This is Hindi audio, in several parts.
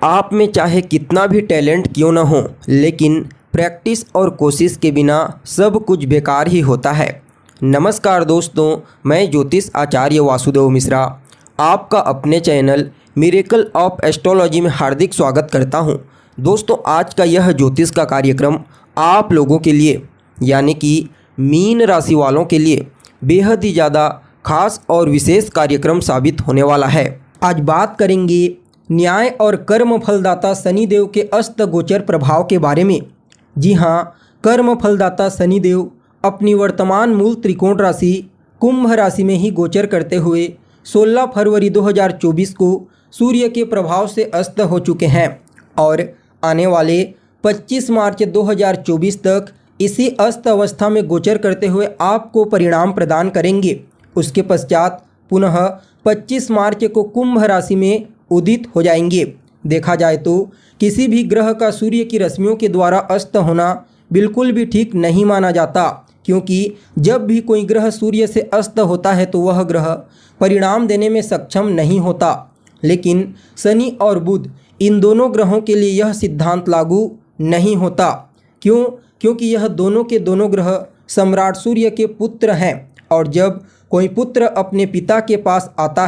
आप में चाहे कितना भी टैलेंट क्यों न हो, लेकिन प्रैक्टिस और कोशिश के बिना सब कुछ बेकार ही होता है। नमस्कार दोस्तों, मैं ज्योतिष आचार्य वासुदेव मिश्रा आपका अपने चैनल मिरेकल ऑफ एस्ट्रोलॉजी में हार्दिक स्वागत करता हूं। दोस्तों, आज का यह ज्योतिष का कार्यक्रम आप लोगों के लिए यानी कि मीन राशि वालों के लिए बेहद ही ज़्यादा खास और विशेष कार्यक्रम साबित होने वाला है। आज बात करेंगे न्याय और कर्म फलदाता शनिदेव के अस्त गोचर प्रभाव के बारे में। जी हाँ, कर्म फलदाता शनिदेव अपनी वर्तमान मूल त्रिकोण राशि कुंभ राशि में ही गोचर करते हुए 16 फरवरी 2024 को सूर्य के प्रभाव से अस्त हो चुके हैं और आने वाले 25 मार्च 2024 तक इसी अस्त अवस्था में गोचर करते हुए आपको परिणाम प्रदान करेंगे। उसके पश्चात पुनः 25 मार्च को कुंभ राशि में उदित हो जाएंगे। देखा जाए तो किसी भी ग्रह का सूर्य की रश्मियों के द्वारा अस्त होना बिल्कुल भी ठीक नहीं माना जाता, क्योंकि जब भी कोई ग्रह सूर्य से अस्त होता है तो वह ग्रह परिणाम देने में सक्षम नहीं होता। लेकिन शनि और बुध, इन दोनों ग्रहों के लिए यह सिद्धांत लागू नहीं होता। क्यों? क्योंकि यह दोनों के दोनों ग्रह सम्राट सूर्य के पुत्र हैं और जब कोई पुत्र अपने पिता के पास होता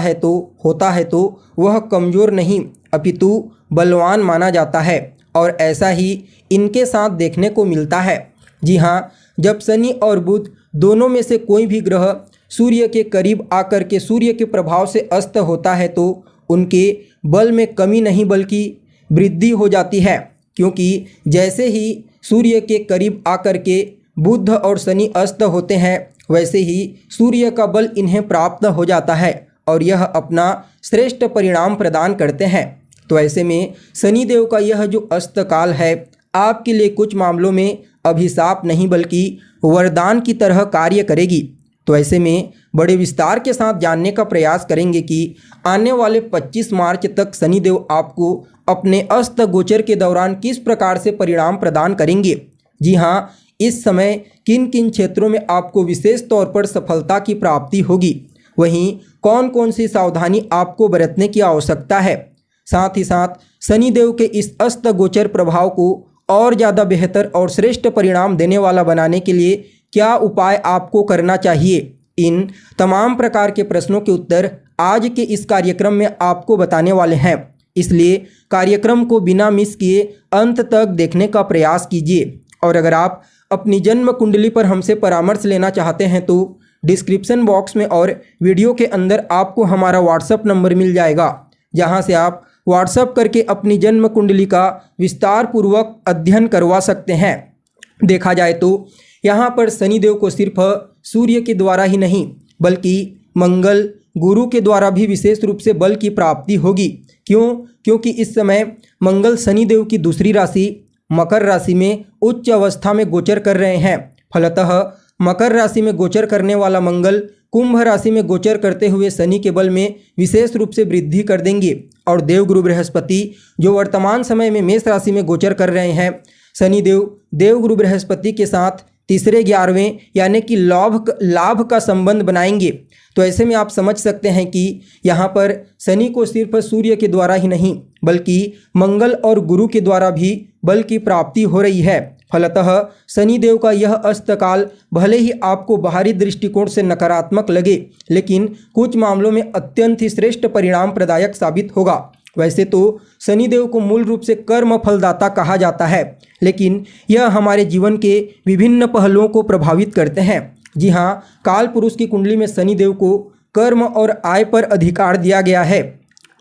है तो वह कमज़ोर नहीं अपितु बलवान माना जाता है और ऐसा ही इनके साथ देखने को मिलता है। जी हाँ, जब शनि और बुध दोनों में से कोई भी ग्रह सूर्य के करीब आकर के सूर्य के प्रभाव से अस्त होता है तो उनके बल में कमी नहीं बल्कि वृद्धि हो जाती है, क्योंकि जैसे ही सूर्य के करीब आकर के बुध और शनि अस्त होते हैं वैसे ही सूर्य का बल इन्हें प्राप्त हो जाता है और यह अपना श्रेष्ठ परिणाम प्रदान करते हैं। तो ऐसे में शनिदेव का यह जो अस्त काल है आपके लिए कुछ मामलों में अभिशाप नहीं बल्कि वरदान की तरह कार्य करेगी। तो ऐसे में बड़े विस्तार के साथ जानने का प्रयास करेंगे कि आने वाले 25 मार्च तक शनिदेव आपको अपने अस्त गोचर के दौरान किस प्रकार से परिणाम प्रदान करेंगे। जी हाँ, इस समय किन किन क्षेत्रों में आपको विशेष तौर पर सफलता की प्राप्ति होगी, वहीं कौन कौन सी सावधानी आपको बरतने की आवश्यकता है। साथ ही साथ शनिदेव के इस अस्त गोचर प्रभाव को और ज़्यादा बेहतर और श्रेष्ठ परिणाम देने वाला बनाने के लिए क्या उपाय आपको करना चाहिए, इन तमाम प्रकार के प्रश्नों के उत्तर आज के इस कार्यक्रम में आपको बताने वाले हैं। इसलिए कार्यक्रम को बिना मिस किए अंत तक देखने का प्रयास कीजिए। और अगर आप अपनी जन्म कुंडली पर हमसे परामर्श लेना चाहते हैं तो डिस्क्रिप्शन बॉक्स में और वीडियो के अंदर आपको हमारा व्हाट्सएप नंबर मिल जाएगा, जहां से आप व्हाट्सएप करके अपनी जन्म कुंडली का विस्तार पूर्वक अध्ययन करवा सकते हैं। देखा जाए तो यहाँ पर शनिदेव को सिर्फ सूर्य के द्वारा ही नहीं बल्कि मंगल, गुरु के द्वारा भी विशेष रूप से बल की प्राप्ति होगी। क्यों? क्योंकि इस समय मंगल शनिदेव की दूसरी राशि मकर राशि में उच्च अवस्था में गोचर कर रहे हैं। फलतः मकर राशि में गोचर करने वाला मंगल कुंभ राशि में गोचर करते हुए शनि के बल में विशेष रूप से वृद्धि कर देंगे और देवगुरु बृहस्पति जो वर्तमान समय में मेष राशि में गोचर कर रहे हैं, शनिदेव देवगुरु बृहस्पति के साथ तीसरे 11वें यानी कि लाभ का संबंध बनाएंगे। तो ऐसे में आप समझ सकते हैं कि यहाँ पर शनि को सिर्फ सूर्य के द्वारा ही नहीं बल्कि मंगल और गुरु के द्वारा भी बल की प्राप्ति हो रही है। फलतः शनिदेव का यह अस्तकाल भले ही आपको बाहरी दृष्टिकोण से नकारात्मक लगे, लेकिन कुछ मामलों में अत्यंत ही श्रेष्ठ परिणाम प्रदायक साबित होगा। वैसे तो शनिदेव को मूल रूप से कर्म फलदाता कहा जाता है, लेकिन यह हमारे जीवन के विभिन्न पहलुओं को प्रभावित करते हैं। जी हाँ, काल पुरुष की कुंडली में शनिदेव को कर्म और आय पर अधिकार दिया गया है।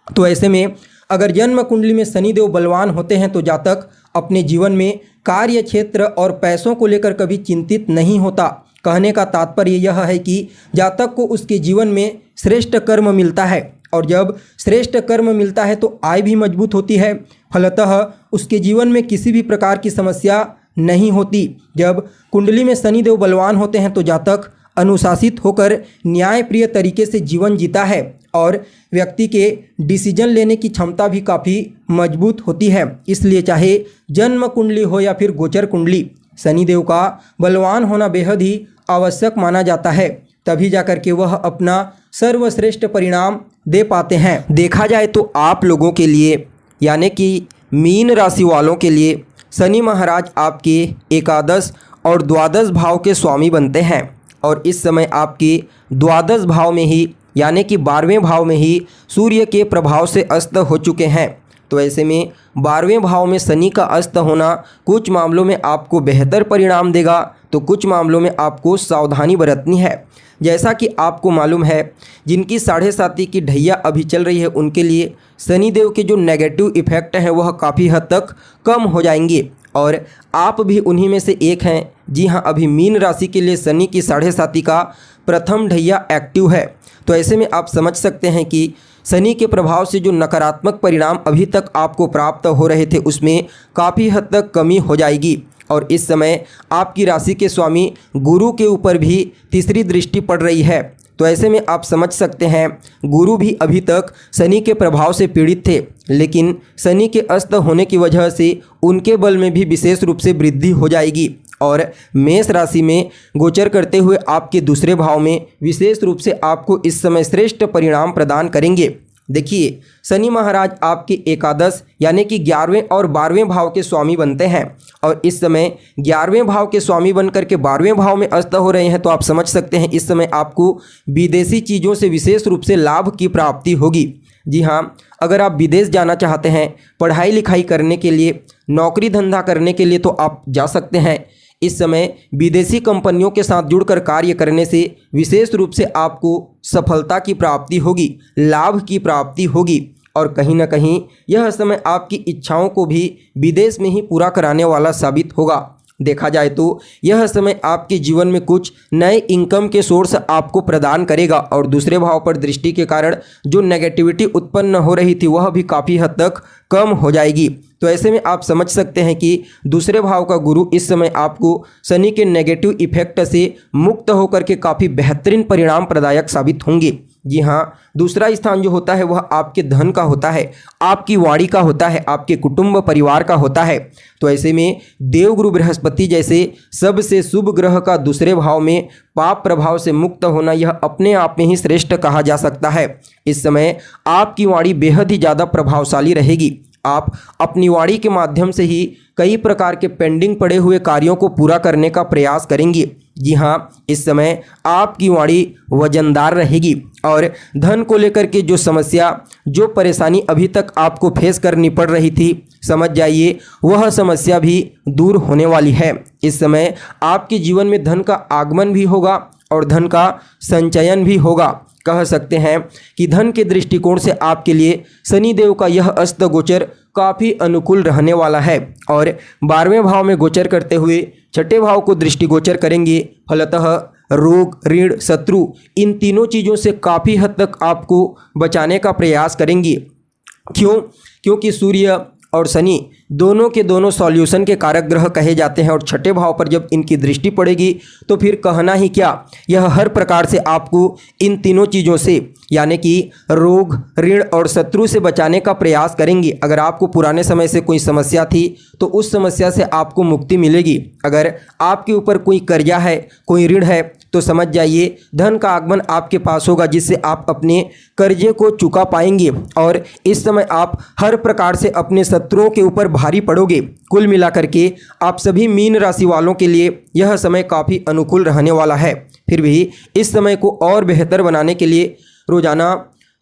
तो ऐसे में अगर जन्म कुंडली में शनिदेव बलवान होते हैं तो जातक अपने जीवन में कार्य क्षेत्र और पैसों को लेकर कभी चिंतित नहीं होता। कहने का तात्पर्य यह है कि जातक को उसके जीवन में श्रेष्ठ कर्म मिलता है और जब श्रेष्ठ कर्म मिलता है तो आय भी मजबूत होती है। फलतः उसके जीवन में किसी भी प्रकार की समस्या नहीं होती। जब कुंडली में शनिदेव बलवान होते हैं तो जातक अनुशासित होकर न्यायप्रिय तरीके से जीवन जीता है और व्यक्ति के डिसीजन लेने की क्षमता भी काफ़ी मजबूत होती है। इसलिए चाहे जन्म कुंडली हो या फिर गोचर कुंडली, शनिदेव का बलवान होना बेहद ही आवश्यक माना जाता है। तभी जाकर के वह अपना सर्वश्रेष्ठ परिणाम दे पाते हैं। देखा जाए तो आप लोगों के लिए यानी कि मीन राशि वालों के लिए शनि महाराज आपके एकादश और द्वादश भाव के स्वामी बनते हैं और इस समय आपके द्वादश भाव में ही यानी कि 12वें भाव में ही सूर्य के प्रभाव से अस्त हो चुके हैं। तो ऐसे में 12वें भाव में शनि का अस्त होना कुछ मामलों में आपको बेहतर परिणाम देगा, तो कुछ मामलों में आपको सावधानी बरतनी है। जैसा कि आपको मालूम है, जिनकी 7.5 की ढैया अभी चल रही है उनके लिए शनिदेव के जो नेगेटिव इफेक्ट हैं वह काफ़ी हद तक कम हो जाएंगे और आप भी उन्हीं में से एक हैं। जी हाँ, अभी मीन राशि के लिए शनि की 7.5 का प्रथम ढैया एक्टिव है। तो ऐसे में आप समझ सकते हैं कि शनि के प्रभाव से जो नकारात्मक परिणाम अभी तक आपको प्राप्त हो रहे थे उसमें काफ़ी हद तक कमी हो जाएगी और इस समय आपकी राशि के स्वामी गुरु के ऊपर भी तीसरी दृष्टि पड़ रही है। तो ऐसे में आप समझ सकते हैं गुरु भी अभी तक शनि के प्रभाव से पीड़ित थे, लेकिन शनि के अस्त होने की वजह से उनके बल में भी विशेष रूप से वृद्धि हो जाएगी और मेष राशि में गोचर करते हुए आपके दूसरे भाव में विशेष रूप से आपको इस समय श्रेष्ठ परिणाम प्रदान करेंगे। देखिए, शनि महाराज आपके एकादश यानी कि 11वें और 12वें भाव के स्वामी बनते हैं और इस समय 11वें भाव के स्वामी बनकर के 12वें भाव में अस्त हो रहे हैं। तो आप समझ सकते हैं इस समय आपको विदेशी चीज़ों से विशेष रूप से लाभ की प्राप्ति होगी। जी हाँ, अगर आप विदेश जाना चाहते हैं पढ़ाई लिखाई करने के लिए, नौकरी धंधा करने के लिए, तो आप जा सकते हैं। इस समय विदेशी कंपनियों के साथ जुड़कर कार्य करने से विशेष रूप से आपको सफलता की प्राप्ति होगी, लाभ की प्राप्ति होगी और कहीं ना कहीं यह समय आपकी इच्छाओं को भी विदेश में ही पूरा कराने वाला साबित होगा। देखा जाए तो यह समय आपके जीवन में कुछ नए इनकम के सोर्स आपको प्रदान करेगा और दूसरे भाव पर दृष्टि के कारण जो नेगेटिविटी उत्पन्न हो रही थी वह भी काफ़ी हद तक कम हो जाएगी। तो ऐसे में आप समझ सकते हैं कि दूसरे भाव का गुरु इस समय आपको शनि के नेगेटिव इफेक्ट से मुक्त होकर के काफ़ी बेहतरीन परिणाम प्रदायक साबित होंगे। जी हाँ, दूसरा स्थान जो होता है वह आपके धन का होता है, आपकी वाणी का होता है, आपके कुटुंब परिवार का होता है। तो ऐसे में देवगुरु बृहस्पति जैसे सबसे शुभ ग्रह का दूसरे भाव में पाप प्रभाव से मुक्त होना यह अपने आप में ही श्रेष्ठ कहा जा सकता है। इस समय आपकी वाणी बेहद ही ज़्यादा प्रभावशाली रहेगी। आप अपनी वाणी के माध्यम से ही कई प्रकार के पेंडिंग पड़े हुए कार्यों को पूरा करने का प्रयास करेंगे। जी हाँ, इस समय आपकी वाणी वजनदार रहेगी और धन को लेकर के जो समस्या, जो परेशानी अभी तक आपको फेस करनी पड़ रही थी, समझ जाइए वह समस्या भी दूर होने वाली है। इस समय आपके जीवन में धन का आगमन भी होगा और धन का संचयन भी होगा। कह सकते हैं कि धन के दृष्टिकोण से आपके लिए शनिदेव का यह अस्त गोचर काफ़ी अनुकूल रहने वाला है और 12वें भाव में गोचर करते हुए छठे भाव को दृष्टिगोचर करेंगे। फलतः रोग, ऋण, शत्रु इन तीनों चीज़ों से काफ़ी हद तक आपको बचाने का प्रयास करेंगे। क्यों? क्योंकि सूर्य और शनि दोनों के दोनों सॉल्यूशन के कारक ग्रह कहे जाते हैं और छठे भाव पर जब इनकी दृष्टि पड़ेगी तो फिर कहना ही क्या, यह हर प्रकार से आपको इन तीनों चीज़ों से यानी कि रोग, ऋण और शत्रु से बचाने का प्रयास करेंगे। अगर आपको पुराने समय से कोई समस्या थी तो उस समस्या से आपको मुक्ति मिलेगी। अगर आपके ऊपर कोई कर्जा है, कोई ऋण है, तो समझ जाइए धन का आगमन आपके पास होगा जिससे आप अपने कर्जे को चुका पाएंगे और इस समय आप हर प्रकार से अपने शत्रुओं के ऊपर भारी पड़ोगे। कुल मिलाकर के आप सभी मीन राशि वालों के लिए यह समय काफ़ी अनुकूल रहने वाला है। फिर भी इस समय को और बेहतर बनाने के लिए रोजाना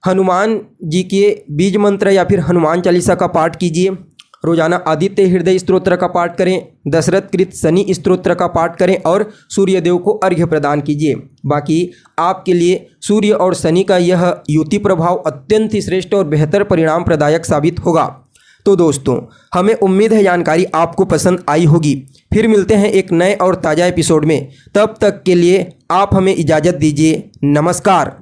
हनुमान जी के बीज मंत्र या फिर हनुमान चालीसा का पाठ कीजिए। रोजाना आदित्य हृदय स्तोत्र का पाठ करें, दशरथ कृत शनि स्तोत्र का पाठ करें और सूर्यदेव को अर्घ्य प्रदान कीजिए। बाकी आपके लिए सूर्य और शनि का यह युति प्रभाव अत्यंत ही श्रेष्ठ और बेहतर परिणाम प्रदायक साबित होगा। तो दोस्तों, हमें उम्मीद है जानकारी आपको पसंद आई होगी। फिर मिलते हैं एक नए और ताज़ा एपिसोड में। तब तक के लिए आप हमें इजाज़त दीजिए। नमस्कार।